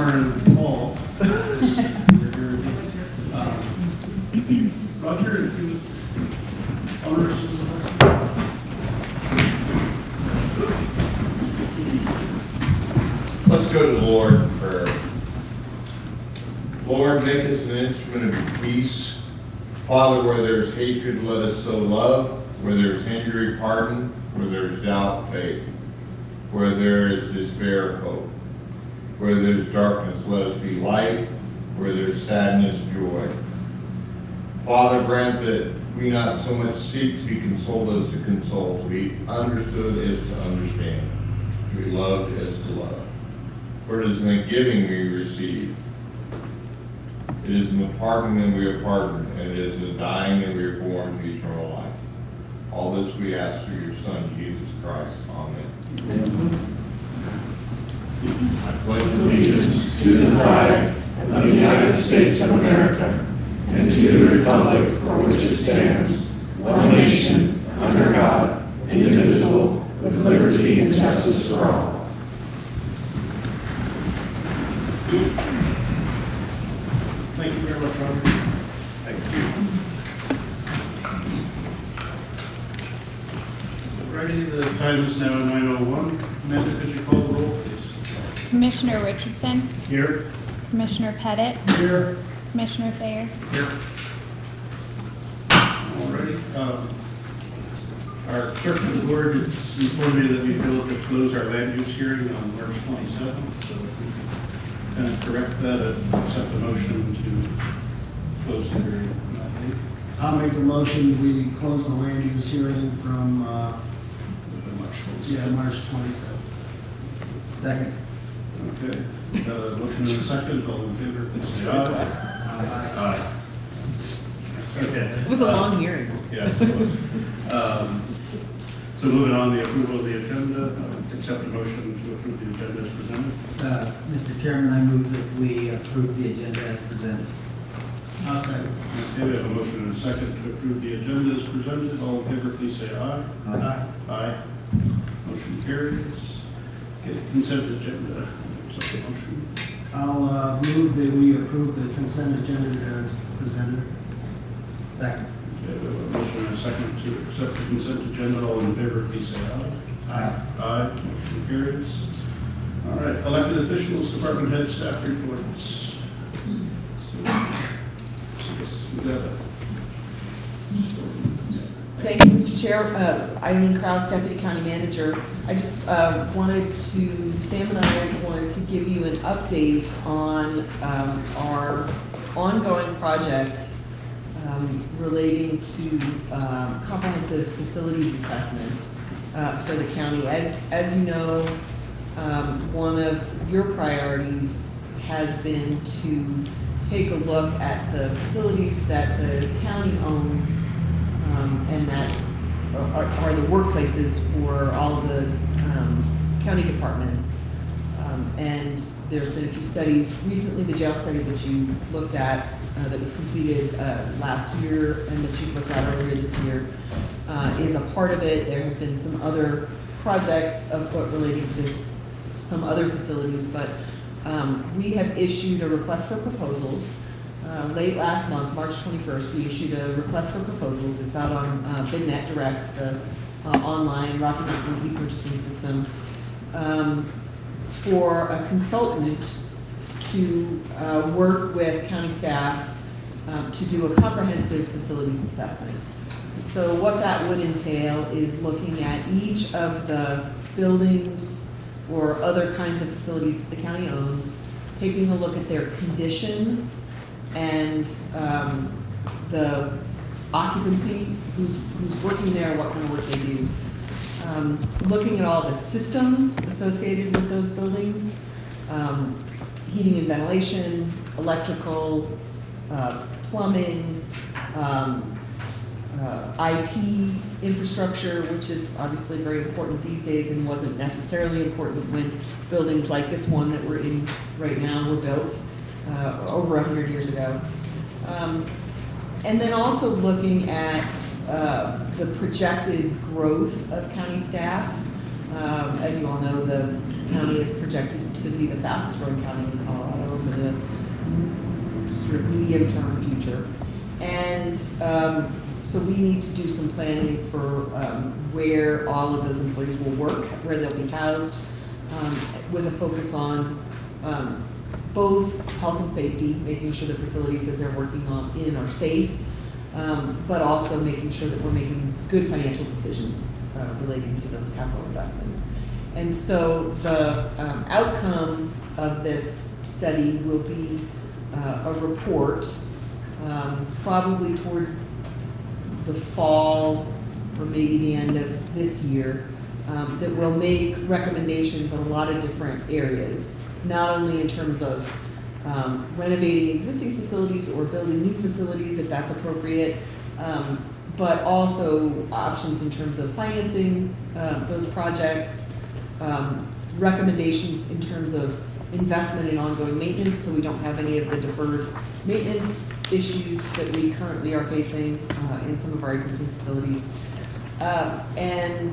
Summer and Paul. Roger, if you would honor us with a blessing. Let's go to the Lord in prayer. Lord, make us an instrument of peace. Father, where there's hatred, let us sow love. Where there's injury, pardon. Where there's doubt, faith. Where there is despair, hope. Where there's darkness, let us be light. Where there's sadness, joy. Father, grant that we not so much seek to be consoled as to console, to be understood as to understand, to be loved as to love. For it is in the giving we receive. It is in the pardoning that we are pardoned, and it is in the dying that we are born to eternal life. All this we ask through your Son, Jesus Christ. Amen. I pledge Allegiance to the flag of the United States of America and to the republic for which it stands, one nation, under God, indivisible, with liberty and justice for all. Thank you very much, Roger. Thank you. Ready, the time is now 9:01. Amanda, could you call the roll, please? Commissioner Richardson, Here. Commissioner Pettit, Here. Commissioner Thayer. Here. Alrighty. Our clerk of the board has informed me that we failed to close our land use hearing on March 27th, so if we can correct that and accept the motion to close the hearing on that date. I'll make a motion, we close the land use hearing from, March 27th. March 27th. Second. Okay. Motion and a second. All in favor, please say aye. Aye. Okay. It was a long hearing. Yes, it was. So moving on, the approval of the agenda, accept the motion to approve the agenda as presented. Mr. Chairman, I move that we approve the agenda as presented. I'll second. Okay, we have a motion and a second to approve the agenda as presented. All in favor, please say aye. Aye. Aye. Motion carries. Okay, consent agenda. Accept the motion. I'll move that we approve the consent agenda as presented. Second. Okay, we have a motion and a second to accept the consent agenda. All in favor, please say aye. Aye. Aye. Motion carries. All right, elected officials, department head, staff reports. So, we got it. Thank you, Mr. Chair. Eileen Kraut, Deputy County Manager. I just Sam and I wanted to give you an update on our ongoing project relating to comprehensive facilities assessment for the county. As you know, one of your priorities has been to take a look at the facilities that the county owns and that are the workplaces for all of the county departments. And there's been a few studies, recently the jail study that you looked at that was completed last year and that you've looked at earlier this year is a part of it. There have been some other projects afoot relating to some other facilities, but we have issued a request for proposals. Late last month, March 21st, we issued a request for proposals. It's out on BidNet Direct, the online Rocky Mountain e-purchasing system, for a consultant to work with county staff to do a comprehensive facilities assessment. So what that would entail is looking at each of the buildings or other kinds of facilities that the county owns, taking a look at their condition and the occupancy, who's working there, what kind of work they do. Looking at all the systems associated with those buildings, heating and ventilation, electrical, plumbing, IT infrastructure, which is obviously very important these days and wasn't necessarily important when buildings like this one that we're in right now were built over 100 years ago. And then also looking at the projected growth of county staff. As you all know, the county is projected to be the fastest growing county in Colorado. the sort of medium-term future. And so we need to do some planning for where all of those employees will work, where they'll be housed, with a focus on both health and safety, making sure the facilities that they're working in are safe, but also making sure that we're making good financial decisions relating to those capital investments. And so the outcome of this study will be a report, probably towards the fall or maybe the end of this year, that will make recommendations on a lot of different areas, not only in terms of renovating existing facilities or building new facilities if that's appropriate, but also options in terms of financing those projects, recommendations in terms of investment in ongoing maintenance so we don't have any of the deferred maintenance issues that we currently are facing in some of our existing facilities. And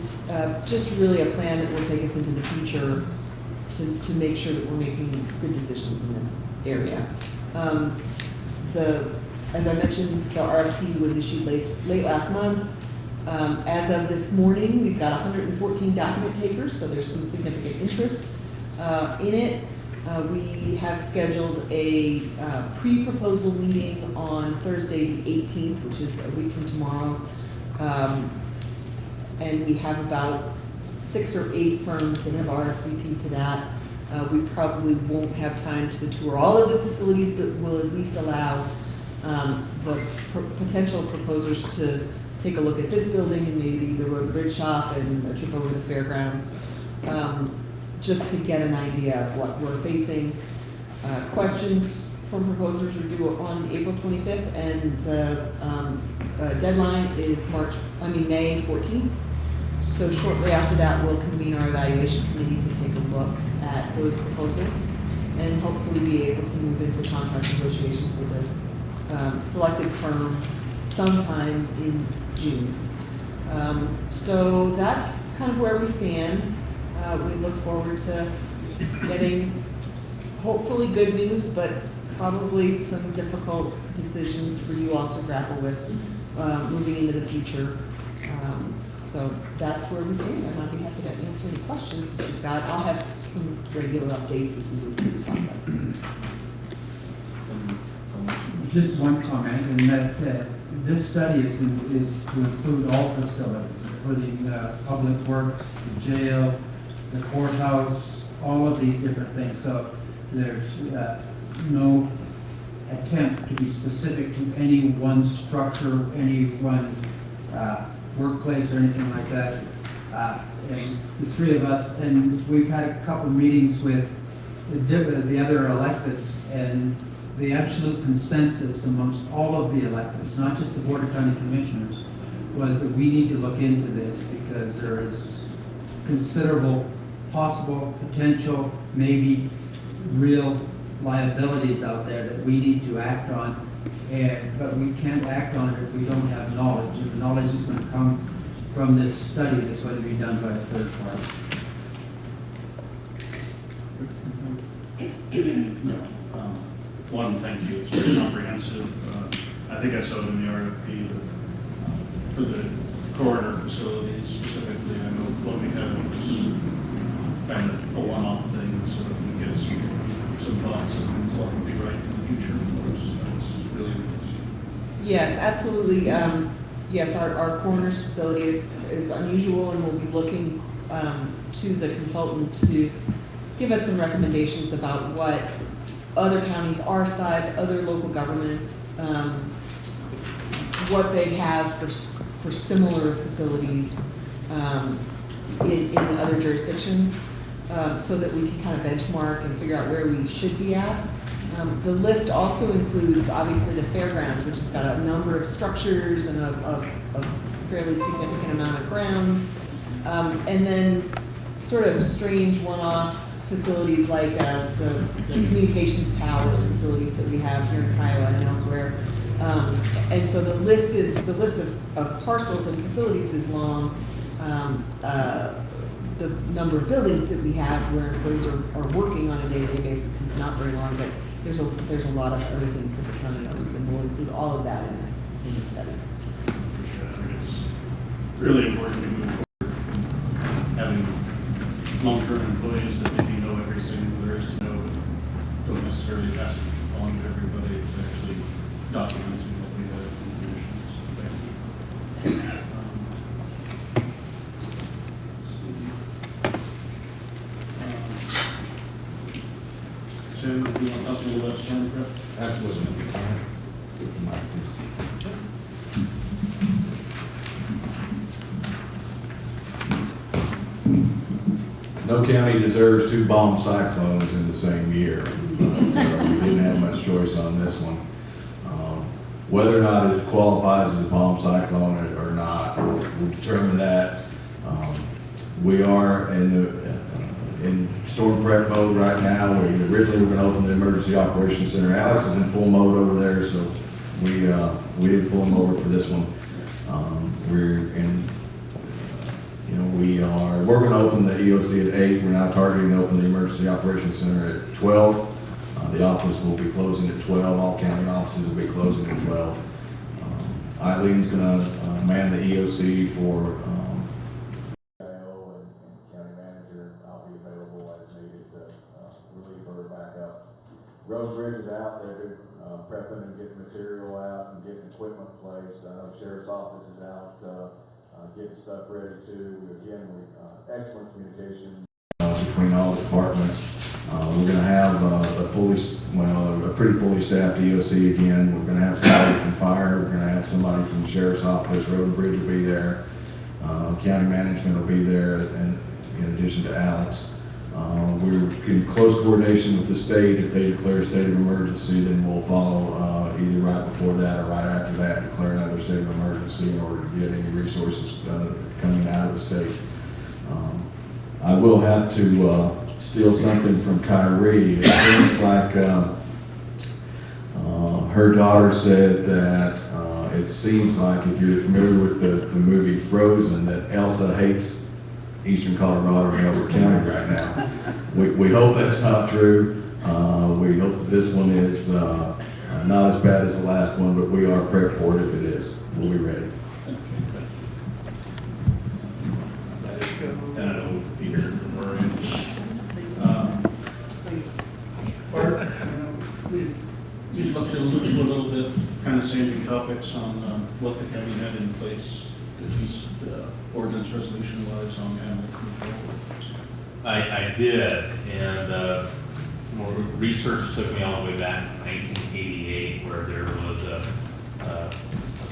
just really a plan that will take us into the future to make sure that we're making good decisions in this area. As I mentioned, the RFP was issued late last month. As of this morning, we've got 114 document takers, so there's some significant interest in it. We have scheduled a pre-proposal meeting on Thursday the 18th, which is a week from tomorrow. And we have about 6 or 8 firms that have RSVP'd to that. We probably won't have time to tour all of the facilities, but we'll at least allow the potential proposers to take a look at this building and maybe the Road and Bridge Shop and a trip over the fairgrounds, just to get an idea of what we're facing. Questions from proposers are due on April 25th, and the deadline is May 14th. So shortly after that, we'll convene our evaluation committee to take a look at those proposals and hopefully be able to move into contract negotiations with a selected firm sometime in June. So that's kind of where we stand. We look forward to getting hopefully good news, but probably some difficult decisions for you all to grapple with moving into the future. So that's where we stand. I'd be happy to answer any questions that you've got. I'll have some regular updates as we move through the process. Just one comment, and that this study is to include all facilities, including public works, the jail, the courthouse, all of these different things. So there's no attempt to be specific to any one structure, any one workplace or anything like that. And the three of us, and we've had a couple meetings with the other electeds, and the absolute consensus amongst all of the electeds, not just the Board of County Commissioners, was that we need to look into this because there is considerable possible, potential, maybe real liabilities out there that we need to act on. But we can't act on it if we don't have knowledge. And the knowledge is going to come from this study that's going to be done by a third party. One, thank you. It's very comprehensive. I think I saw it in the RFP for the coroner facilities specifically. I know what we have was kind of a one-off thing, so that we get some thoughts on what would be right in the future. That's really interesting. Yes, absolutely. Yes, our coroner's facility is unusual, and we'll be looking to the consultant to give us some recommendations about what other counties our size, other local governments, what they have for similar facilities in other jurisdictions, so that we can kind of benchmark and figure out where we should be at. The list also includes, obviously, the fairgrounds, which has got a number of structures and a fairly significant amount of grounds, and then sort of strange one-off facilities like the communications towers facilities that we have here in Kiowa and elsewhere. And so the list of parcels and facilities is long. The number of buildings that we have where employees are working on a day-to-day basis is not very long, but there's a lot of other things that the county owns, and we'll include all of that in this study. It's really important to move forward, having long-term employees that maybe know everything there is to know, but don't necessarily pass it on to everybody. It's actually documenting what we have in the commissions. Tim, do you want to talk a little about storm prep? Absolutely. No county deserves 2 bomb cyclones in the same year. We didn't have much choice on this one. Whether or not it qualifies as a bomb cyclone or not, we'll determine that. We are in storm prep mode right now. We originally were going to open the Emergency Operations Center. Alex is in full mode over there, so we didn't pull him over for this one. We're going to open the EOC at 8. We're now targeting to open the Emergency Operations Center at 12. The office will be closing at 12. All county offices will be closing at 12. Eileen's going to man the EOC for and county manager. I'll be available as needed to relieve her back up. Road Bridge is out. They're prepping and getting material out and getting equipment placed. I know Sheriff's Office is out getting stuff ready too. Excellent communication between all departments. We're going to have a pretty fully staffed EOC again. We're going to have somebody from fire. We're going to have somebody from the Sheriff's Office. Road and Bridge will be there. County management will be there, and in addition to Alex. We're in close coordination with the state. If they declare a state of emergency, then we'll follow either right before that or right after that, declare another state of emergency in order to get any resources coming out of the state. I will have to steal something from Kyrie. It seems like her daughter said that it seems like, if you're familiar with the movie Frozen, that Elsa hates Eastern Colorado and Elbert County right now. We hope that's not true. We hope that this one is not as bad as the last one, but we are prepped for it if it is. We'll be ready. And I know Peter from Oregon. Bart, we looked a little bit, kind of changing topics on what the county had in place, at least ordinance resolution was on animal control. I did, and more research took me all the way back to 1988, where there was a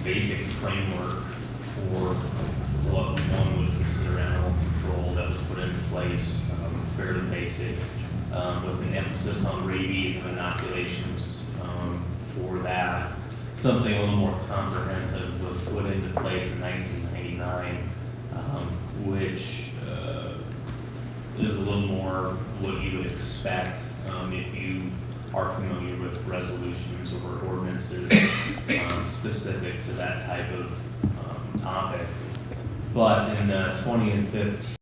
basic framework for what one would consider animal control that was put into place, fairly basic, with an emphasis on rabies and inoculations for that. Something a little more comprehensive was put into place in 1999, which is a little more what you would expect if you are familiar with resolutions or ordinances specific to that type of topic. But in 2015,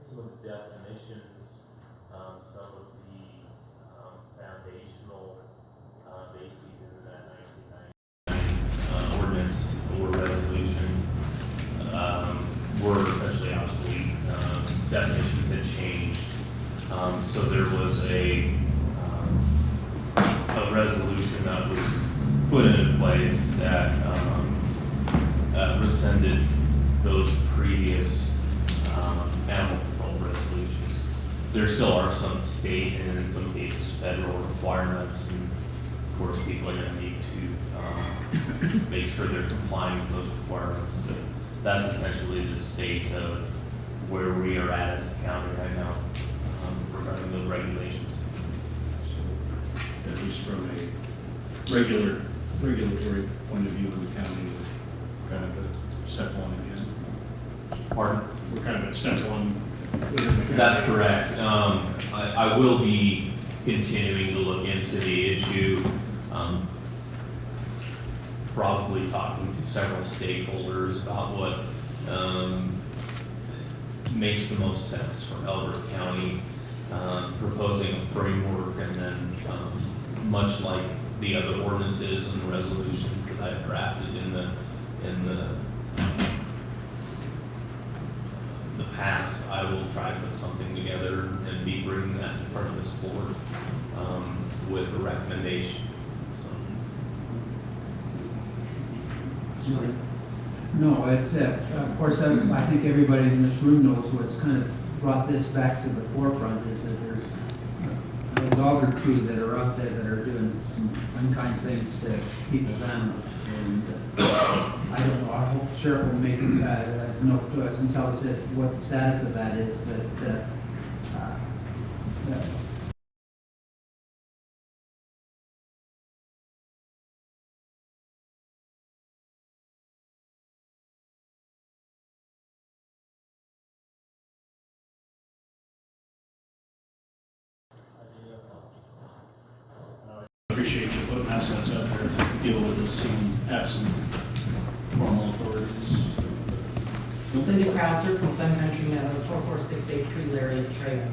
some of the definitions, some of the foundational bases in that 1990 ordinance or resolution were essentially obsolete. Definitions had changed. So there was a resolution that was put into place that rescinded those previous animal control resolutions. There still are some state and in some cases federal requirements, and of course people are going to need to make sure they're complying with those requirements. But that's essentially the state of where we are at as a county right now regarding those regulations. So, at least from a regulatory point of view in the county, we're kind of at step one again. Pardon? We're kind of at step one. Within the county. That's correct. I will be continuing to look into the issue. probably talking to several stakeholders about what makes the most sense for Elbert County, proposing a framework, and then much like the other ordinances and resolutions that I've drafted in the past, I will try to put something together and be bringing that in front of this board with a recommendation. So. No, it's, of course, I think everybody in this room knows what's kind of brought this back to the forefront is that there's a dog or two that are out there that are doing some unkind things to people's animals. And I don't know, I hope the sheriff will make a note to us and tell us what the status of that is, but Appreciate you putting assets out there to deal with this and have some formal authorities. Linda Krauser from Sun Country Meadows, 44683 Lariat Trail.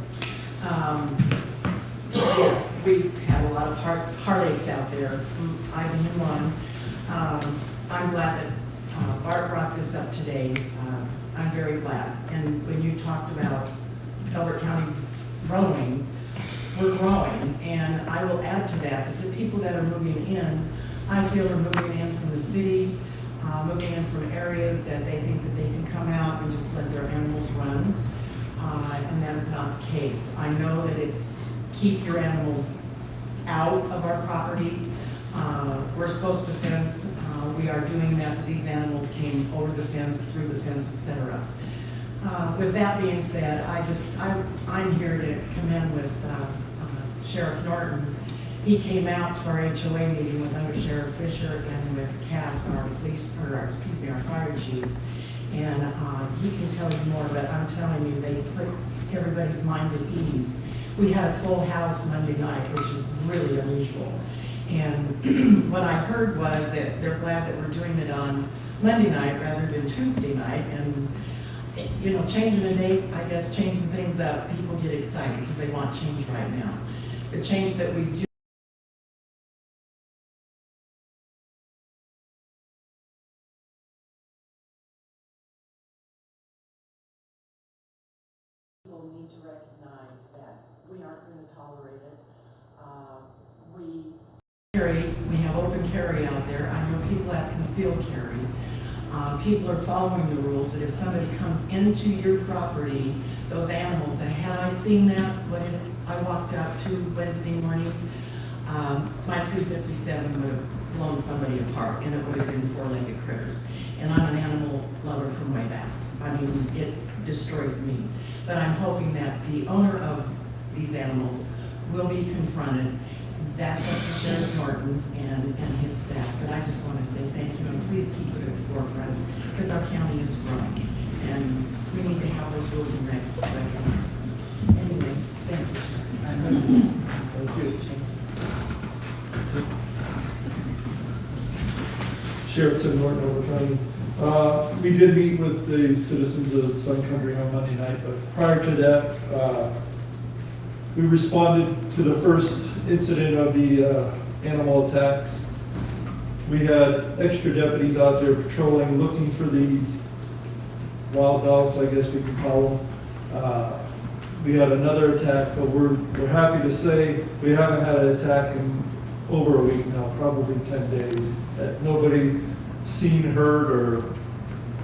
Yes, we've had a lot of heartaches out there. I being one. I'm glad that Bart brought this up today. I'm very glad. And when you talked about Elbert County growing, we're growing, and I will add to that the people that are moving in, I feel are moving in from the city, moving in from areas that they think that they can come out and just let their animals run, and that is not the case. I know that it's keep your animals out of our property. We're supposed to fence. We are doing that, but these animals came over the fence, through the fence, etc. With that being said, I'm here to commend with Sheriff Norton. He came out to our HOA meeting with Under Sheriff Fisher and with Cass, our fire chief, and he can tell you more, but I'm telling you, they put everybody's mind at ease. We had a full house Monday night, which is really unusual. And what I heard was that they're glad that we're doing it on Monday night rather than Tuesday night. And you know, changing a date, I guess changing things up, people get excited because they want change right now. The change that we do people need to recognize that we aren't going to tolerate it. We have open carry out there. I know people have concealed carry. People are following the rules that if somebody comes into your property, those animals, and had I seen that when I walked out to Wednesday morning, my 357 would have blown somebody apart, and it would have been four-legged critters. And I'm an animal lover from way back. I mean, it destroys me. But I'm hoping that the owner of these animals will be confronted. That's up to Sheriff Norton and his staff. But I just want to say thank you, and please keep it at the forefront, because our county is growing, and we need to have those rules and regs recognized. Anyway, thank you, Sheriff. Thank you. Sheriff Tim Norton, Elbert County. We did meet with the citizens of Sun Country on Monday night, but prior to that, we responded to the first incident of the animal attacks. We had extra deputies out there patrolling, looking for the wild dogs, I guess we could call them. We had another attack, but we're happy to say we haven't had an attack in over a week now, probably 10 days. Nobody seen, heard, or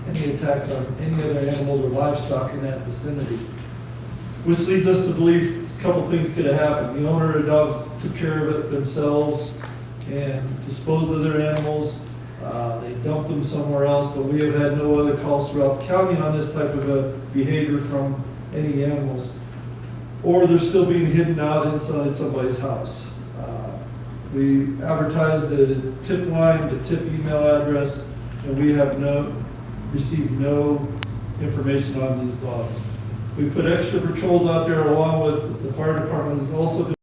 any attacks on any other animals or livestock in that vicinity. Which leads us to believe a couple things could have happened. The owner of the dogs took care of it themselves and disposed of their animals. They dumped them somewhere else, but we have had no other calls throughout the county on this type of a behavior from any animals. Or they're still being hidden out inside somebody's house. We advertised the tip line, the tip email address, and we have received no information on these dogs. We put extra patrols out there along with the fire department has also been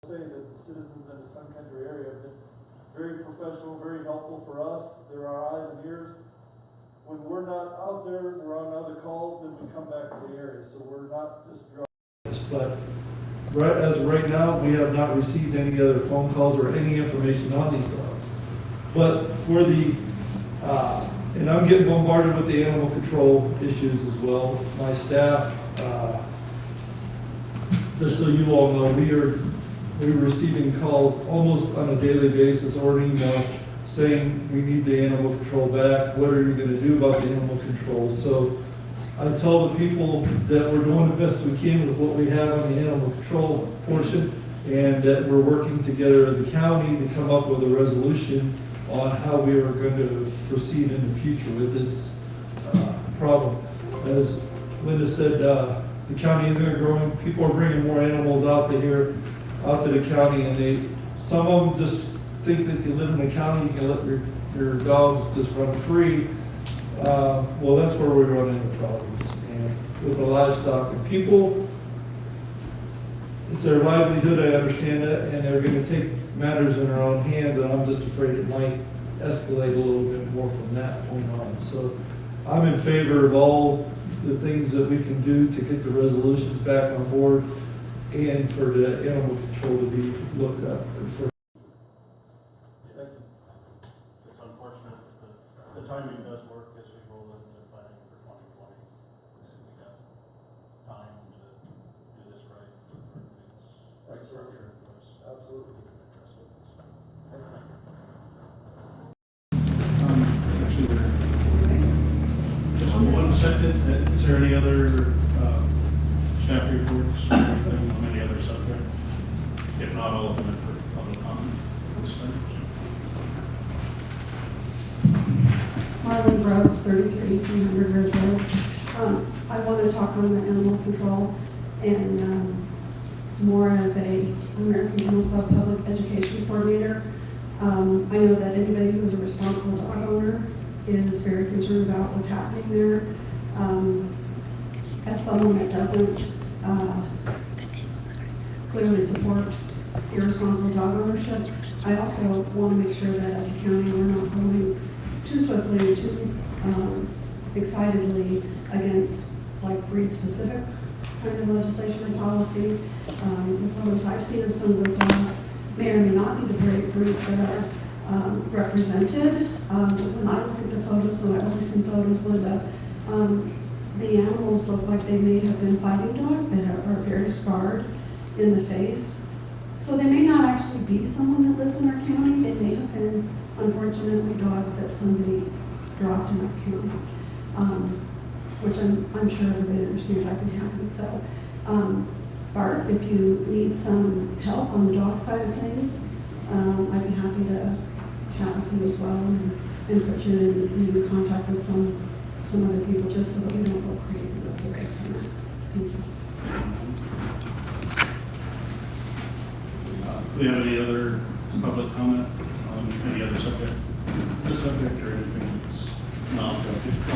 Say that the citizens in the Sun Country area have been very professional, very helpful for us. They're our eyes and ears. When we're not out there, we're on other calls, then we come back to the area. So we're not just driving. But as of right now, we have not received any other phone calls or any information on these dogs. But for the, and I'm getting bombarded with the animal control issues as well. My staff, just so you all know, we're receiving calls almost on a daily basis or an email saying we need the animal control back. What are you going to do about the animal control? So I tell the people that we're doing the best we can with what we have on the animal control portion, and that we're working together as a county to come up with a resolution on how we are going to proceed in the future with this problem. As Linda said, the county is going to grow. People are bringing more animals out to here, out to the county, and some of them just think that you live in the county, you can let your dogs just run free. Well, that's where we run into problems. And with the livestock and people, it's their livelihood, I understand that, and they're going to take matters in their own hands, and I'm just afraid it might escalate a little bit more from that point on. So I'm in favor of all the things that we can do to get the resolutions back on board and for the animal control to be looked at. It's unfortunate, but the timing does work as we roll into planning for 2020. We got time to do this right. Right structure in place. Absolutely. Actually, just 1 second. Is there any other staff reports on any other subject? If not, I'll open it for public comment. Marlene Groves, 33, 300 Ridge Road. I want to talk on the animal control and more as a American Kennel Club public education coordinator. I know that anybody who's a responsible dog owner is very concerned about what's happening there. As someone that doesn't clearly support irresponsible dog ownership, I also want to make sure that as a county we're not going too swiftly or too excitedly against like breed-specific kind of legislation and policy. The photos I've seen of some of those dogs may or may not be the great breeds that are represented. But when I look at the photos, and I've only seen photos, Linda, the animals look like they may have been fighting dogs that are very scarred in the face. So they may not actually be someone that lives in our county. They may have been, unfortunately, dogs that somebody dropped in our county, which I'm sure everybody understands that can happen. So, Bart, if you need some help on the dog side of things, I'd be happy to chat with you as well and put you in contact with some other people just so that we don't go crazy with the regs on that. Thank you. Do we have any other public comment on any other subject? This subject or anything that's not subject? Got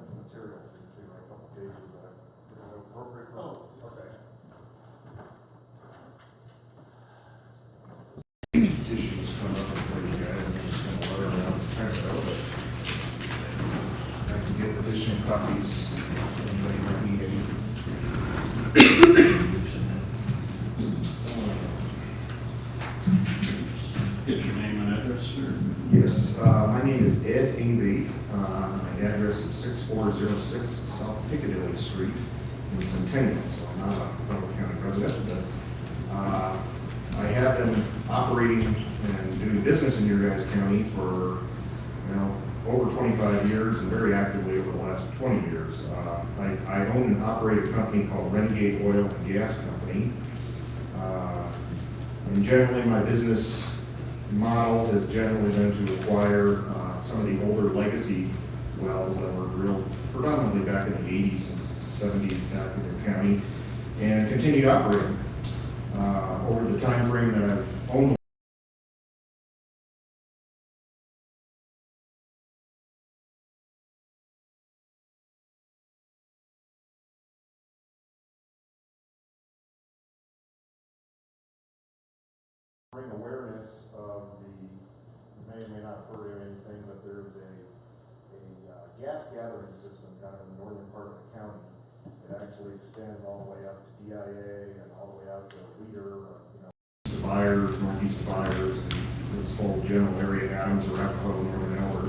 some materials, like a couple pages that is it appropriate? Oh, okay. Issues come up for you guys, and just send a letter around to kind of I can get additional copies if anybody might need any. Get your name and address, sir. Yes, my name is Ed Ingby. My address is 6406 South Piccadilly Street in Centennial, so I'm not a Butler County resident, but I have been operating and doing business in your guys' county for, over 25 years and very actively over the last 20 years. I own and operate a company called Renegade Oil and Gas Company. And generally my business model has generally been to acquire some of the older legacy wells that were drilled predominantly back in the 80s and 70s back in your county and continued operating. Over the time frame that I've owned Bring awareness of you may or may not have heard of anything, but there's a gas gathering system kind of in the northern part of the county. It actually extends all the way up to DIA and all the way out to Leader, Byers, northeast Byers, and this whole general area, Adams, Arapahoe, Northern Elder,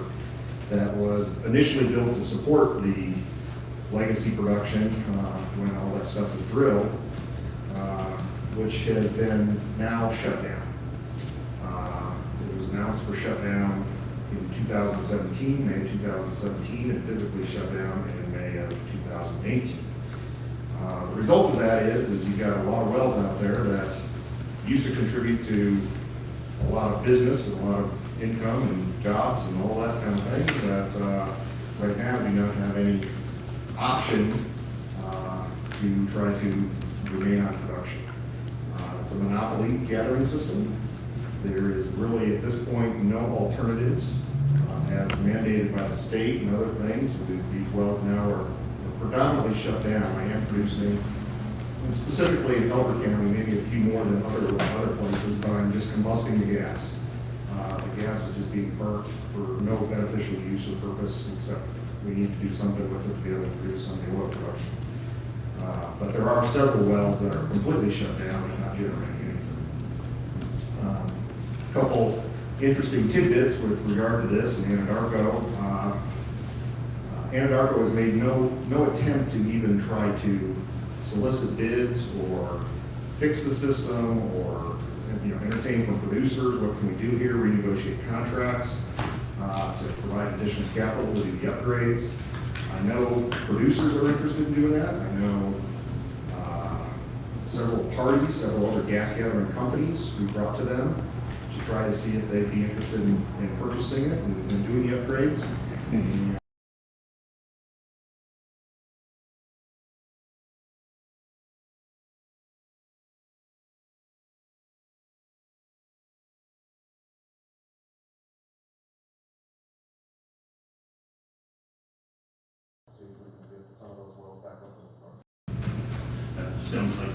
that was initially built to support the legacy production when all that stuff was drilled, which has been now shut down. It was announced for shutdown in 2017, May 2017, and physically shut down in May of 2018. The result of that is you've got a lot of wells out there that used to contribute to a lot of business and a lot of income and jobs and all that kind of thing that right now do not have any option to try to remain on production. It's a monopoly gathering system. There is really, at this point, no alternatives as mandated by the state and other things. These wells now are predominantly shut down. I am producing, and specifically in Elder County, maybe a few more than other places, but I'm just combusting the gas. The gas is just being burnt for no beneficial use or purpose, except we need to do something with it to be able to produce some of the oil production. But there are several wells that are completely shut down and not generating anything. A couple interesting tidbits with regard to this in Anadarko. Anadarko has made no attempt to even try to solicit bids or fix the system or entertain from producers. What can we do here? Renegotiate contracts to provide additional capital to do the upgrades. I know producers are interested in doing that. I know several parties, several other gas gathering companies we brought to them to try to see if they'd be interested in purchasing it and doing the upgrades. see if we can get some of those wells back up in the front. That sounds like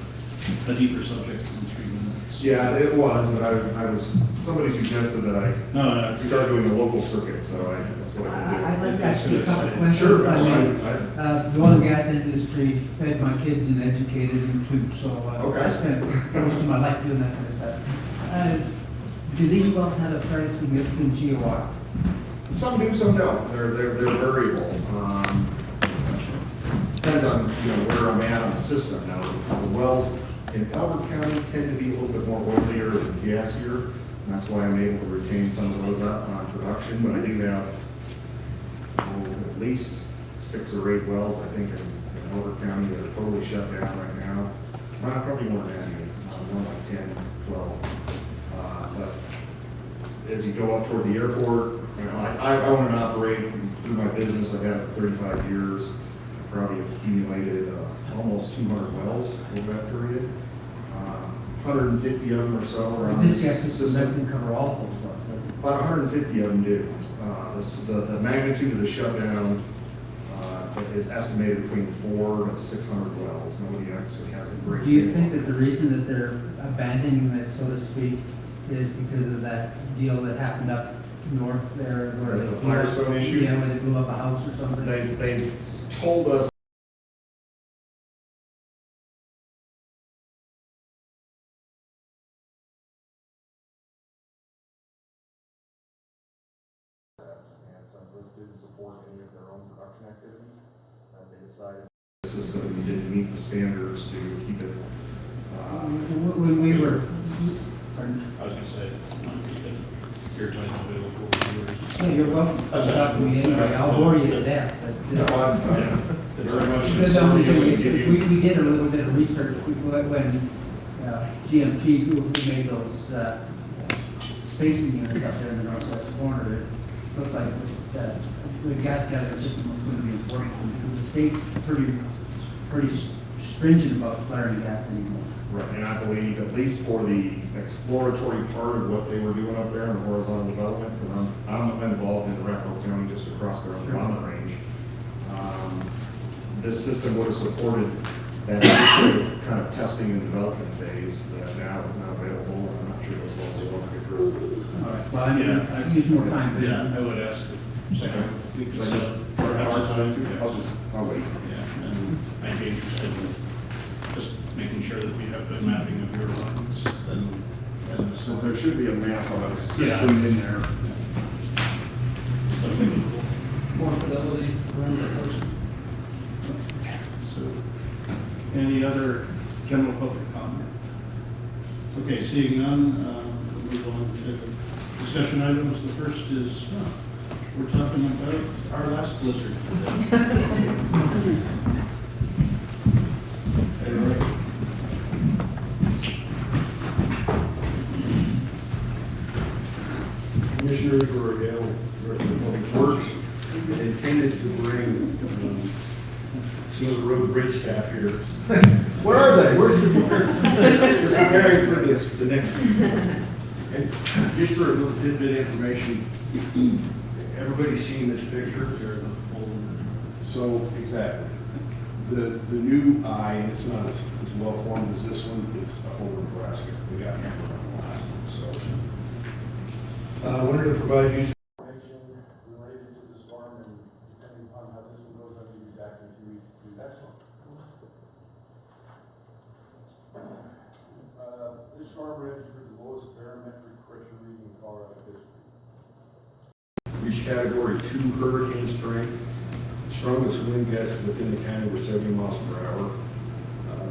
a deeper subject in 3 minutes. Yeah, it was, but somebody suggested that I No, start doing a local circuit, so that's what I'm doing. I'd like to ask you a couple of questions. Sure, if I may. fine. The oil and gas industry fed my kids and educated them too, so Okay. I spent most of my life doing that kind of stuff. Do these wells have a fairly significant GOR? Some do, some don't. They're variable. Depends on where I'm at on the system. Now, the wells in Elder County tend to be a little bit more oilier and gassier, and that's why I'm able to retain some of those up on production. But I do have at least 6 or 8 wells, I think, in Elder County that are totally shut down right now. Probably more than that, more like 10, 12. But as you go up toward the airport, I own and operate through my business. I've had it for 35 years. I probably have accumulated almost 200 wells over that period. 150 of them or so are on This gas system doesn't cover all of those wells, does it? About 150 of them do. The magnitude of the shutdown is estimated between 400 to 600 wells. Nobody actually has a great. Do you think that the reason that they're abandoning this, so to speak, is because of that deal that happened up north there? Where The they blew Firestone up- issue? Yeah, where they blew up a house or something? They've told us And since this didn't support any of their own production activity, they decided. the system didn't meet the standards to keep it. When we were, pardon? I was going to say, if you're joining the bill for viewers. Yeah, you're welcome to talk to me anyway, I'll bore you to death, No, but. I'm very much. The only thing is, we did a little bit of research when GMT who made those spacing units up there in the northwest corner. It looked like this, the gas gathering system was going to be important because the state's pretty stringent about flaring gas anymore. Right, and I believe, at least for the exploratory part of what they were doing up there in the horizontal development, because I'm involved in Arapahoe County just across there on the mountain range. This system would have supported that initial kind of testing and development phase that now is not available, and I'm not sure those wells will ever get drilled. All right, well, I use more time, but. Yeah, I would ask if second, we could But set just- up perhaps a time. I'll wait. Yeah, and I'd be interested in just making sure that we have good mapping of your lines and So there should be a map of a system in there. More fidelity around the coast. So, any other general public comment? Okay, seeing none, we'll move on to discussion items. The first is, we're talking about our last blizzard. Commissioner Gordell, Director of Public Works, intended to bring some of the road bridge staff here. Where are they? Where's the board? We're preparing for the next. And just for a little tidbit of information, everybody's seen this picture? So, exactly. The new eye, and it's not as well formed as this one, is a whole Nebraska. We got hammered on the last one, so. I wanted to provide you Information related to the storm, and depending upon how this one goes, I'll be back in 2 weeks to do that one. This storm registered the lowest barometric pressure reading in Colorado history. reached category 2 hurricane strength. The strongest wind gusts within the county were 70 miles per hour.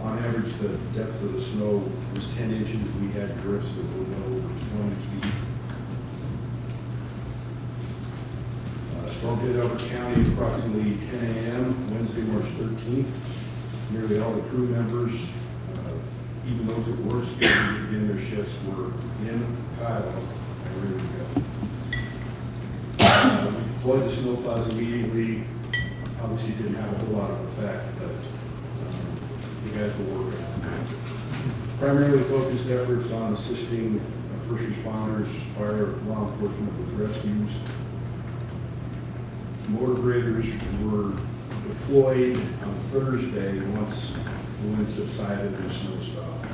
On average, the depth of the snow was 10 inches. We had drifts that were well over 20 feet. Storm hit Elbert County approximately 10 a.m. Wednesday, March 13th. Nearly all the crew members, even those that were scheduled to begin their shifts, were in Kiowa and ready to go. We deployed the snowplows immediately. Obviously didn't have a whole lot of effect, but the guys were working. Primarily focused efforts on assisting first responders, fire, law enforcement with rescues. Motor graders were deployed on Thursday once the wind subsided and the snow stopped.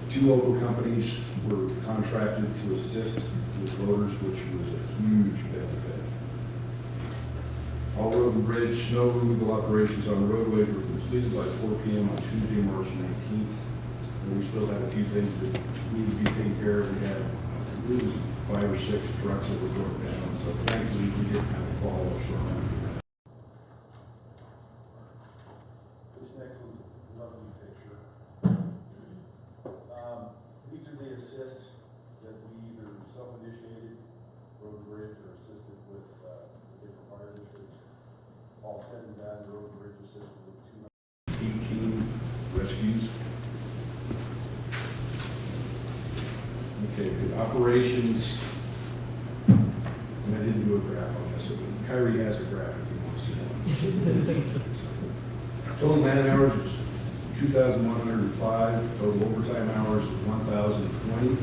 2 local companies were contracted to assist with loaders, which was a huge benefit. All road and bridge snow removal operations on the roadways were completed by 4 p.m. on Tuesday, March 19th. And we still had a few things that needed to be taken care of. We had, I believe it was 5 or 6 trucks that were broken down, so thankfully we didn't have a follow-up storm after that. This next one's a lovely picture. These are the assists that we either self-initiated, road and bridge, or assisted with the different fire districts. All said and done, the road and bridge assisted with 18 rescues. Okay, the operations, and I didn't do a graph on this, so Kyrie has a graph if you want to see it. Total man hours was 2,105, total overtime hours was 1,020,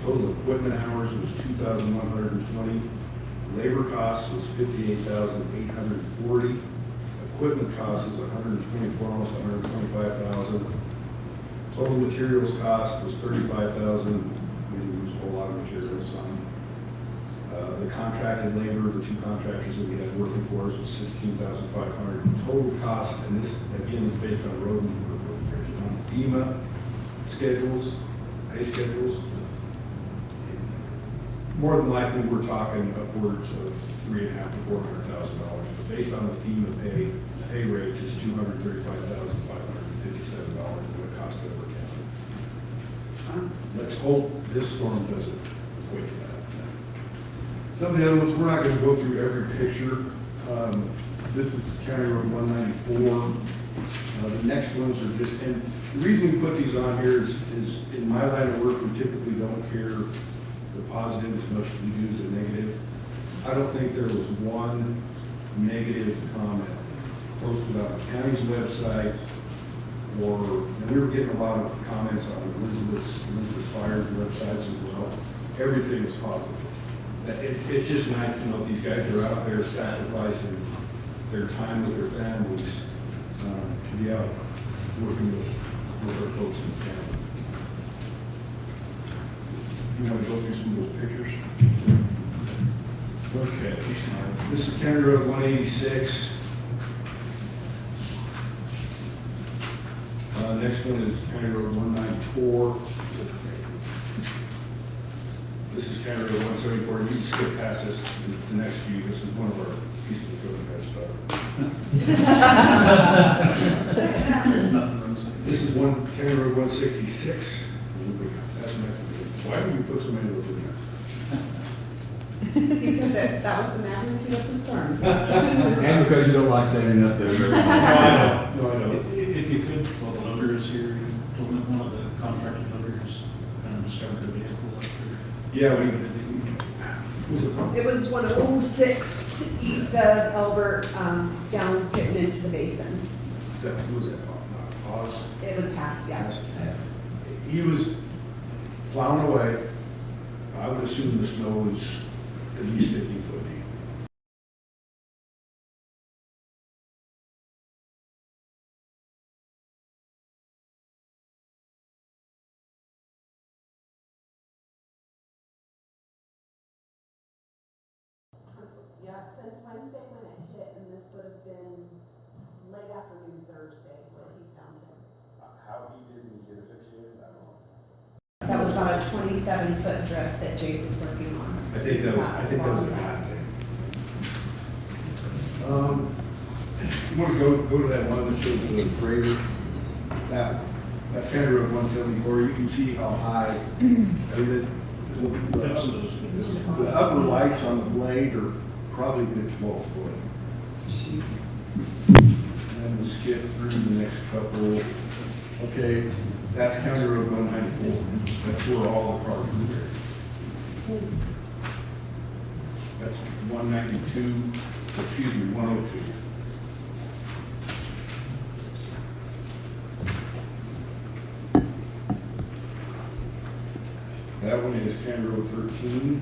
total equipment hours was 2,120, labor costs was 58,840, equipment costs was 124, almost 125,000. Total materials cost was 35,000. We didn't use a whole lot of materials. The contracted labor, the 2 contractors that we had working for us was 16,500. Total cost, and this again is based on road repairs, on FEMA schedules, pay schedules. More than likely, we're talking upwards of $350,000 to $400,000. But based on the FEMA pay rates is $235,557 what it cost Elbert County. Let's hope this storm doesn't equate to that. Some of the other ones, we're not going to go through every picture. This is County Road 194. The next ones are just, and the reason we put these on here is in my line of work, we typically don't hear the positive as much as we do the negative. I don't think there was one negative comment posted on the county's website, and we were getting a lot of comments on Elizabeth's Fire's websites as well. Everything is positive. It's just nice to know these guys are out there sacrificing their time with their families to be out working with our folks in town. You want to go through some of those pictures? Okay, this is County Road 186. Next one is County Road 194. This is County Road 174. You can skip past this, the next few. This is one of our pieces of equipment that This is County Road 166. That's the next one. Why did we put so many of those in there? Because that was the magnitude of the storm. And because you don't like standing up there. No, I know. If you could, while the loader is here, one of the contracted loaders kind of discovered a vehicle up there. Yeah, It was 106 east of Elbert, down getting into the basin. who was that? Oz? It was Hass, yeah. He was plowing away. I would assume the snow was at least 15 foot deep. Yeah, since Wednesday when it hit, and this would have been late afternoon Thursday when he found him. How he didn't get it fixed yet, I don't know. That was about a 27-foot drift that Jake was working on. I think that was a bad thing. You want to go to that one that shows the grader? That's County Road 174. You can see how high. I mean, the upper lights on the blade are probably a good 12 foot. And we'll skip through the next couple. Okay, that's County Road 194. That's where all the cars are buried. That's 192, excuse me, 102. That one is County Road 13.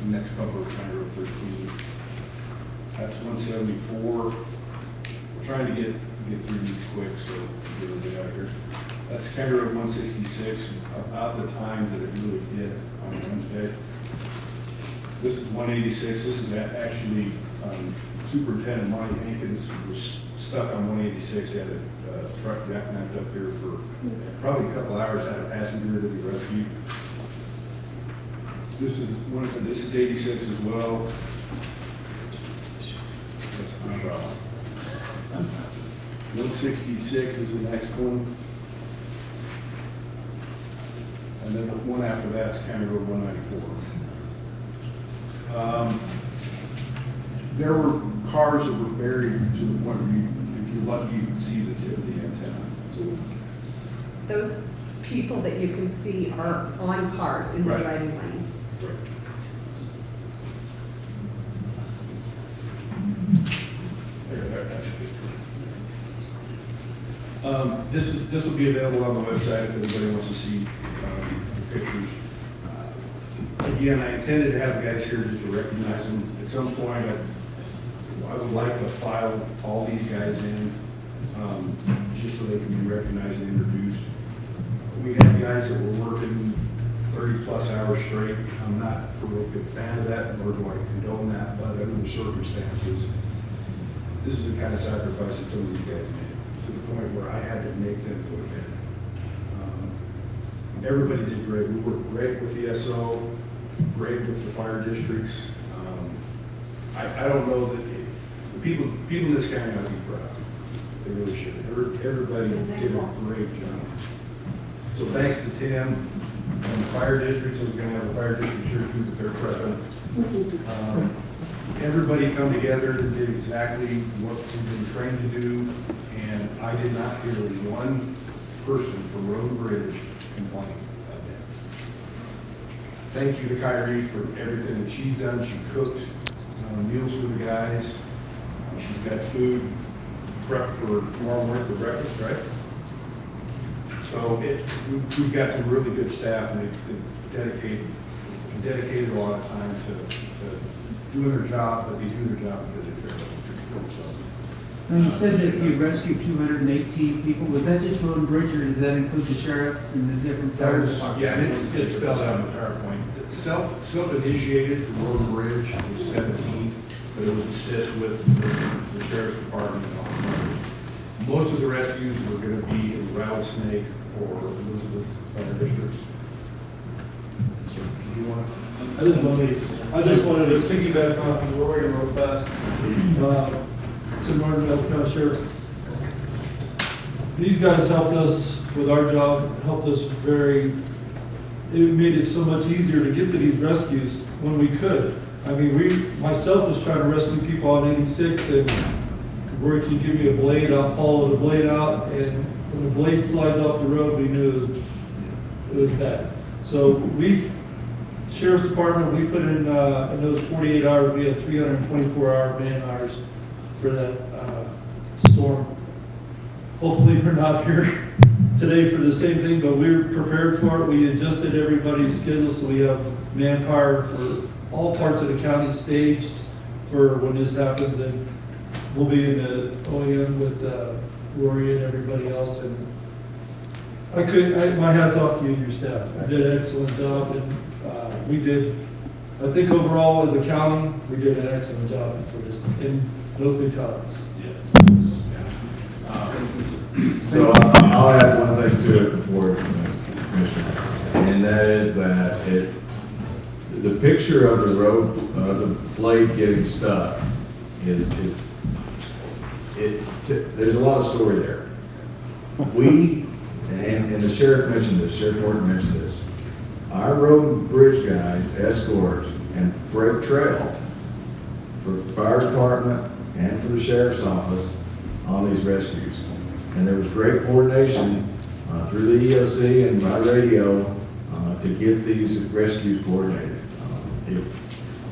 The next couple are County Road 13. That's 174. We're trying to get through these quick, so we'll get out of here. That's County Road 166, about the time that it really hit on Wednesday. This is 186. This is actually Superintendent Monty Hankins was stuck on 186. He had a truck jackknifed up here for probably a couple hours, had a passenger that he rescued. This is 86 as well. That's for sure. 166 is the next one. And then the one after that is County Road 194. There were cars that were buried to the point where if you're lucky, you can see the tip of the antenna. Those people that you can see are on cars in the Right. driving lane. Right. That's good. This will be available on the website if anybody wants to see the pictures. Again, I intended to have the guys here just to recognize them. At some point, I would like to file all these guys in, just so they can be recognized and introduced. We had guys that were working 30-plus hours straight. I'm not a real big fan of that, nor do I condone that, but under the circumstances, this is the kind of sacrifice that some of these guys made, to the point where I had to make them go to bed. Everybody did great. We worked great with the SO, great with the fire districts. I don't know that the people in this county ought to be proud. They really should. Everybody did a great job. So thanks to Tim and the fire districts. I was going to have a fire district here too, but they're present. Everybody come together and did exactly what we've been trained to do, and I did not hear one person from Road and Bridge complain about that. Thank you to Kyrie for everything that she's done. She cooked meals for the guys. She's got food prepped for tomorrow morning for breakfast, right? So we've got some really good staff, and they've dedicated a lot of time to doing their job, but they do their job because they care about the people. Now, you said that you rescued 218 people. Was that just road and bridge, or did that include the sheriffs and the different That fire was, departments? yeah, it's spelled out in the PowerPoint. Self-initiated from Road and Bridge was 17, but it was assist with the sheriff's department and all the others. Most of the rescues were gonna be in Rattlesnake or Elizabeth fire districts. So, do you want to? I just wanted to piggyback on Rory real fast. To Martinville County Sheriff. These guys helped us with our job, helped us it made it so much easier to get to these rescues when we could. I mean, myself was trying to rescue people on 86, and Rory, can you give me a blade? I'll follow the blade out, and when the blade slides off the road, we knew it was bad. So Sheriff's Department, we put in those 48 hours, we had 324-hour man hours for that storm. Hopefully we're not here today for the same thing, but we're prepared for it. We adjusted everybody's schedule, so we have manpower for all parts of the county staged for when this happens, and we'll be in the OEM with Rory and everybody else. And my hat's off to you and your staff. You did an excellent job, and I think overall as a county, we did an excellent job for this, and no fatalities. So I'll add one thing to it before Commissioner, and that is that the picture of the road, the blade getting stuck there's a lot of story there. And the sheriff mentioned this, Sheriff Norton mentioned this. Our road and bridge guys escort and break trail for fire department and for the sheriff's office on these rescues. And there was great coordination through the EOC and by radio to get these rescues coordinated.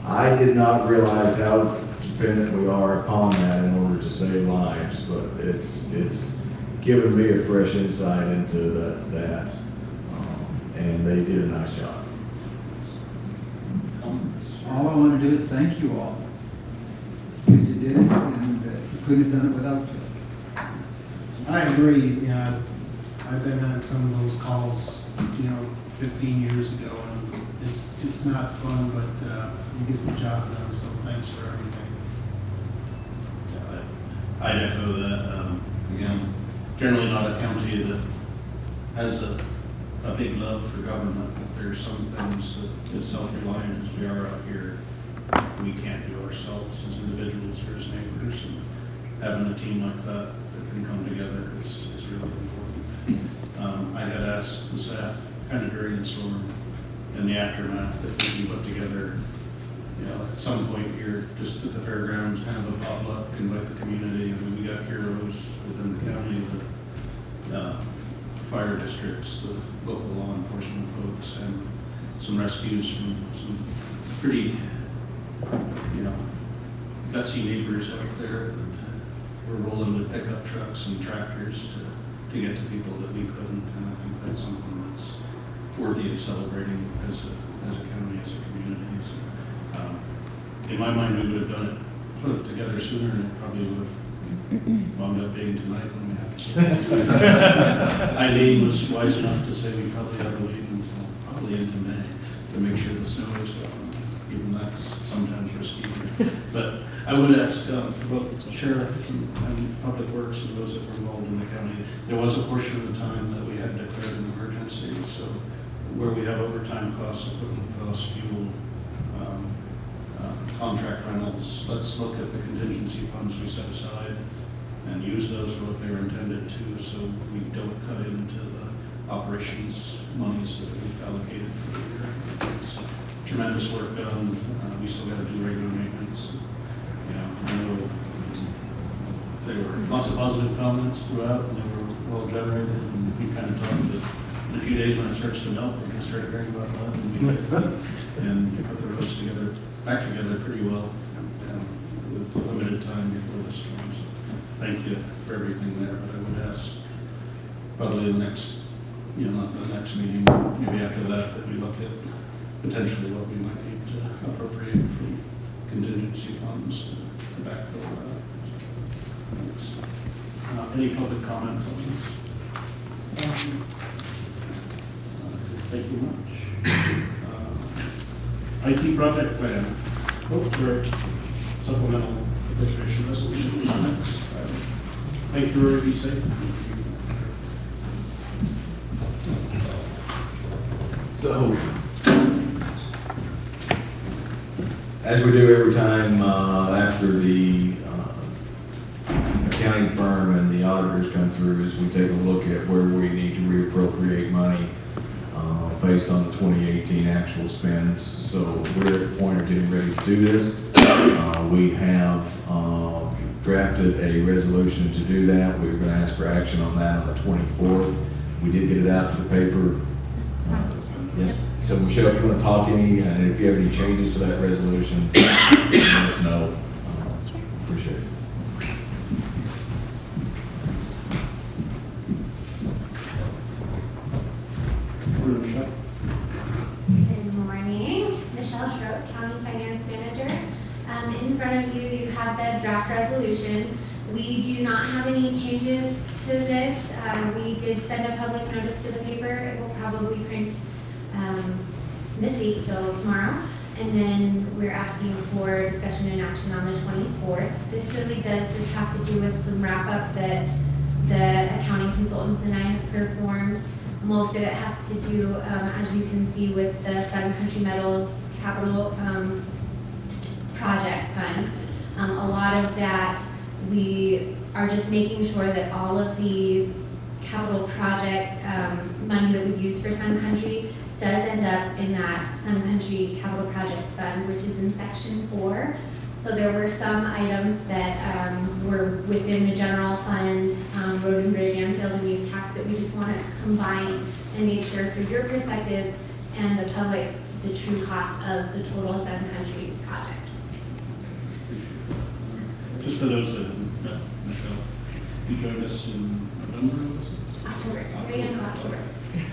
I did not realize how dependent we are upon that in order to save lives, but it's given me a fresh insight into that. And they did a nice job. All I want to do is thank you all. Because you did it, and you couldn't have done it without you. I agree, you know, I've been on some of those calls, 15 years ago, and it's not fun, but we get the job done, so thanks for everything. I'd echo that. Again, generally not a county that has a big love for government, but there's some things that, as self-reliant as we are out here, we can't do ourselves as individuals or as neighbors. And having a team like that can come together is really important. I had asked the staff kind of during the storm, in the aftermath, if we can put together, at some point here, just at the fairgrounds, kind of a potluck, invite the community. I mean, we got heroes within the county, the fire districts, the local law enforcement folks, and some rescues from some pretty, gutsy neighbors out there that were rolling with pickup trucks and tractors to get to people that we couldn't. And I think that's something that's worthy of celebrating as a county, as a community. So, in my mind, we would have put it together sooner, and it probably would have wound up being tonight when we have to. Eileen was wise enough to say we probably ought to wait until probably into May to make sure the snow is gone. Even that's sometimes risky. But I would ask for both the sheriff and public works and those that were involved in the county. There was a portion of the time that we had declared an emergency, so where we have overtime costs, equipment costs, fuel, contract rentals, let's look at the contingency funds we set aside and use those for what they're intended to, so we don't cut into the operations monies that we've allocated for the year. It's tremendous work done. We still got to do regular maintenance. I know there were lots of positive comments throughout, and they were well generated, and we kind of talked that in a few days when it starts to melt, we're going to start hearing about that, and we put the roads back together pretty well with limited time before the storm. So thank you for everything there, but I would ask probably the next, not the next meeting, maybe after that we look at potentially what we might need to appropriate from contingency funds to backfill that. So, Any public comment on this? Thank you much. IT project plan. Oh, sorry. Supplemental appropriation resolution comments. Thank you, Rory. Be safe. So, as we do every time after the accounting firm and the auditors come through, is we take a look at where we need to reappropriate money based on the 2018 actual spends. So we're at the point of getting ready to do this. We have drafted a resolution to do that. We were going to ask for action on that on the 24th. We did get it out to the paper. Yeah. So Michelle, if you want to talk any, and if you have any changes to that resolution, let us know. Appreciate it. Good morning, Michelle Schroep, County Finance Manager. In front of you, you have the draft resolution. We do not have any changes to this. We did send a public notice to the paper. It will probably print this week, so tomorrow. And then we're asking for discussion and action on the 24th. This really does just have to do with some wrap up that the accounting consultants and I have performed. Most of it has to do, as you can see, with the Sun Country Metals Capital Project Fund. A lot of that, we are just making sure that all of the capital project money that was used for Sun Country does end up in that Sun Country Capital Projects Fund, which is in section 4. So there were some items that were within the general fund, road and bridge and sales and use tax, that we just want to combine and make sure for your perspective and the public the true cost of the total Sun Country project. Just for those that haven't met Michelle, you joined us in November, was it? October, very end of October.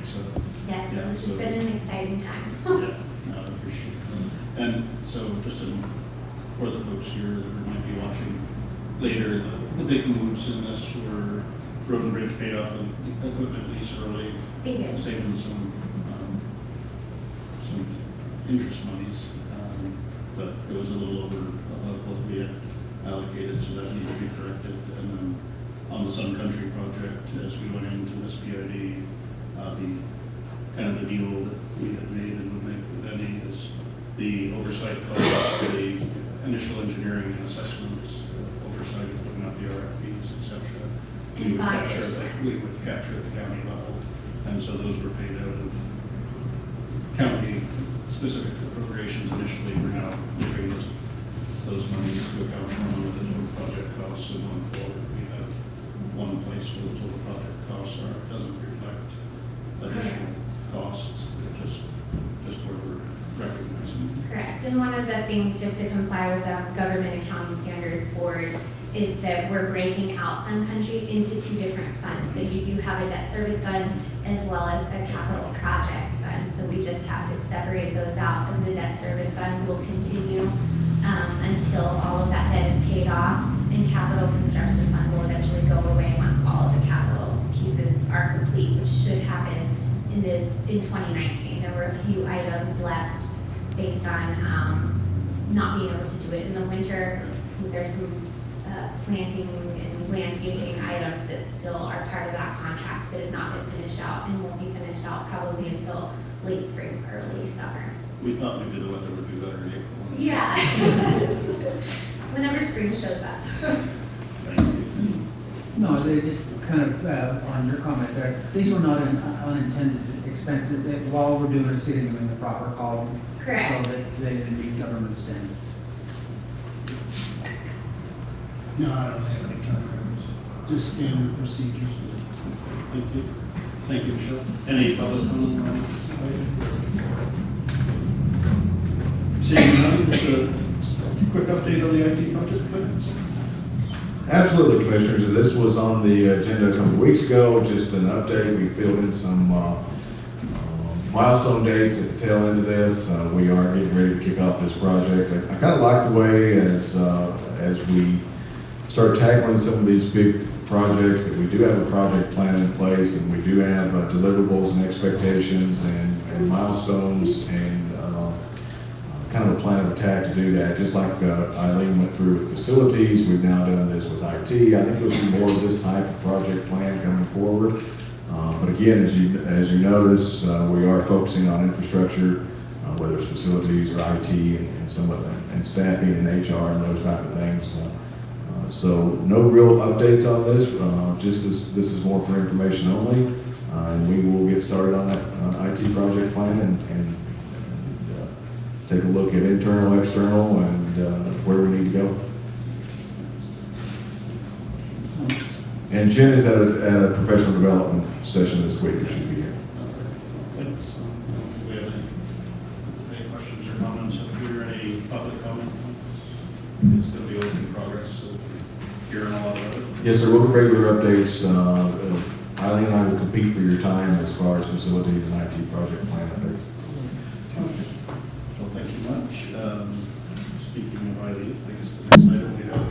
So, Yes, yeah, this so- has been an exciting time. Yeah, no, I appreciate it. And so just for the folks here that might be watching later, the big moves in this were Road and Bridge paid off an equipment lease early. They did. Saving some interest monies, but it was a little over above what we had allocated, so that needed to be corrected. And then on the Sun Country project, as we went into this PID, the kind of the deal that we had made and would make with Eddie is the oversight costs for the initial engineering and assessments, oversight of putting out the RFPs, et cetera. We would capture at the county level, and so those were paid out of county specific appropriations initially. We're now moving those monies to account for one of the total project costs, and going forward we have one place where the total project costs are, doesn't reflect additional costs, they're just where we're recognizing. Correct, and one of the things, just to comply with the Government Accounting Standards Board, is that we're breaking out Sun Country into 2 different funds. So you do have a debt service fund as well as a capital projects fund. So we just have to separate those out, and the debt service fund will continue until all of that debt is paid off, and capital construction fund will eventually go away once all of the capital pieces are complete, which should happen in 2019. There were a few items left based on not being able to do it in the winter. There's some planting and landscaping items that still are part of that contract that have not been finished out and won't be finished out probably until late spring, early summer. We thought maybe the weather would be better in April. Yeah. Whenever spring shows up. Thank you. No, they just kind of, on your comment there, these were not unintended expenses. All we're doing is getting them in the proper column. Correct. So that they didn't meet government standards. No, I don't have any comments. Just standard procedures. Thank you. Thank you, Michelle. Any public comment? Seeing none, just a quick update on the IT project plans. Absolutely, Commissioners. This was on the agenda a couple of weeks ago, just an update. We filled in some milestone dates at the tail end of this. We are getting ready to kick off this project. I kind of like the way as we start tackling some of these big projects, that we do have a project plan in place, and we do have deliverables and expectations and milestones and kind of a plan of attack to do that. Just like Eileen went through with facilities, we've now done this with IT. I think you'll see more of this type of project plan coming forward. But again, as you notice, we are focusing on infrastructure, whether it's facilities or IT and some of that, and staffing and HR and those type of things. So no real updates on this, just as this is more for information only. And we will get started on that IT project plan and take a look at internal, external, and where we need to go. And Jen is at a professional development session this week, if she'll be here. Thanks. Do we have any questions or comments? Are there any public comment? It's going to be work in progress, so hearing a lot of it. Yes, sir, we'll get regular updates. Eileen and I will compete for your time as far as facilities and IT project plan updates. Well, thank you much. Speaking of Eileen, I guess the next item we have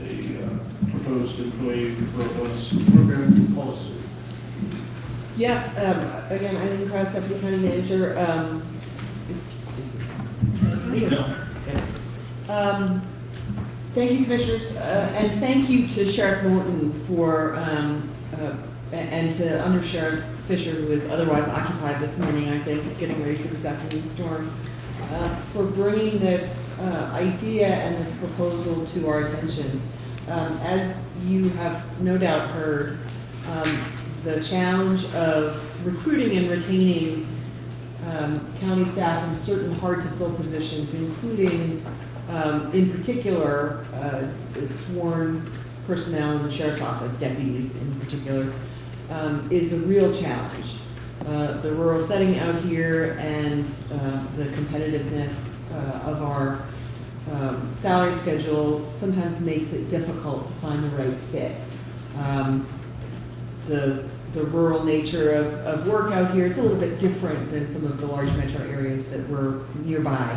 is a proposed employee referral program policy. Yes, again, Eileen Krause, Deputy County Manager. Thank you, Commissioners, and thank you to Sheriff Morton for, and to Under Sheriff Fisher, who is otherwise occupied this morning, I think, getting ready for this afternoon storm, for bringing this idea and this proposal to our attention. As you have no doubt heard, the challenge of recruiting and retaining county staff in certain hard-to-fill positions, including, in particular, sworn personnel in the Sheriff's Office, deputies in particular, is a real challenge. The rural setting out here and the competitiveness of our salary schedule sometimes makes it difficult to find the right fit. The rural nature of work out here, it's a little bit different than some of the large metro areas that were nearby.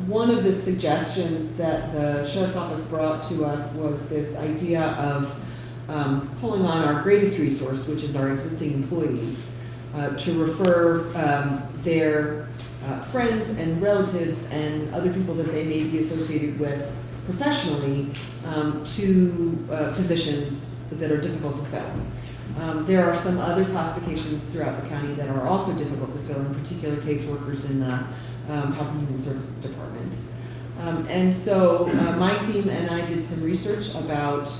One of the suggestions that the Sheriff's Office brought to us was this idea of pulling on our greatest resource, which is our existing employees, to refer their friends and relatives and other people that they may be associated with professionally to positions that are difficult to fill. There are some other classifications throughout the county that are also difficult to fill, in particular caseworkers in the Health and Human Services Department. And so my team and I did some research about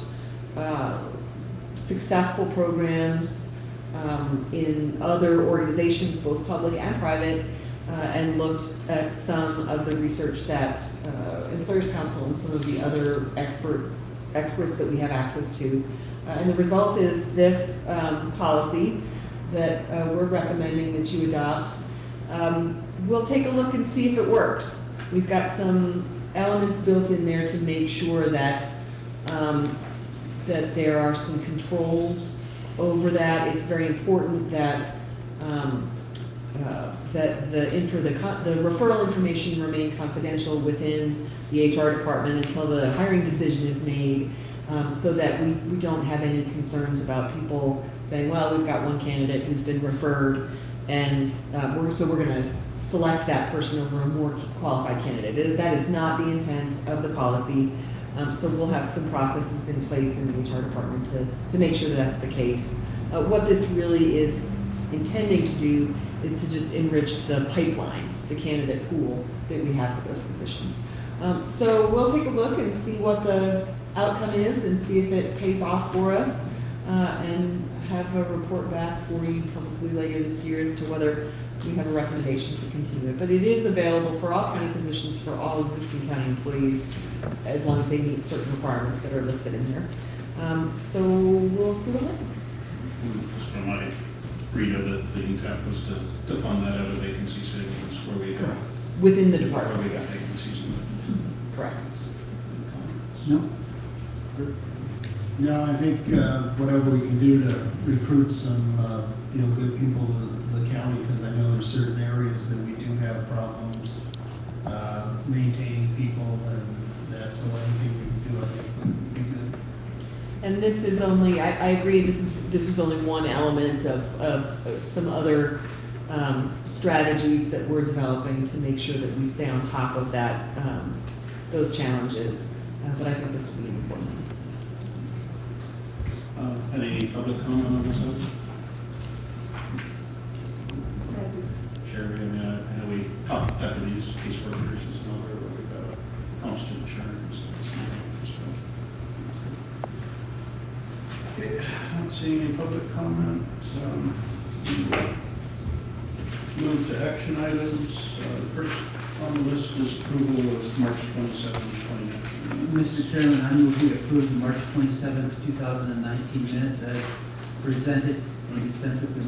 successful programs in other organizations, both public and private, and looked at some of the research that Employers Council and some of the other experts that we have access to. And the result is this policy that we're recommending that you adopt. We'll take a look and see if it works. We've got some elements built in there to make sure that that there are some controls over that. It's very important that that the referral information remain confidential within the HR department until the hiring decision is made, so that we don't have any concerns about people saying, well, we've got one candidate who's been referred, and so we're going to select that person over a more qualified candidate. That is not the intent of the policy. So we'll have some processes in place in the HR department to make sure that that's the case. What this really is intending to do is to just enrich the pipeline, the candidate pool that we have for those positions. So we'll take a look and see what the outcome is and see if it pays off for us, and have a report back for you probably later this year as to whether we have a recommendation to continue it. But it is available for all county positions for all existing county employees, as long as they meet certain requirements that are listed in there. So we'll see what happens. Just from my read of it, the intent was to fund that out of vacancy savings where we have. Within the Where department. we got vacancies in it. Correct. No? No, I think whatever we can do to recruit some, good people to the county, because I know there's certain areas that we do have problems maintaining people and that, so anything we can do, I think would be good. And this is only, I agree, this is only one element of some other strategies that we're developing to make sure that we stay on top of that, those challenges. But I think this will be important. Any public comment on this one? Sherry, I mean, I know we talked deputies, caseworkers, is another, but we've got a constant insurance. Okay, I don't see any public comment. Move to action items. The first on the list is approval of March 27, 2019. Mr. Chairman, I move we approve the March 27th, 2019 minutes as presented and dispense with the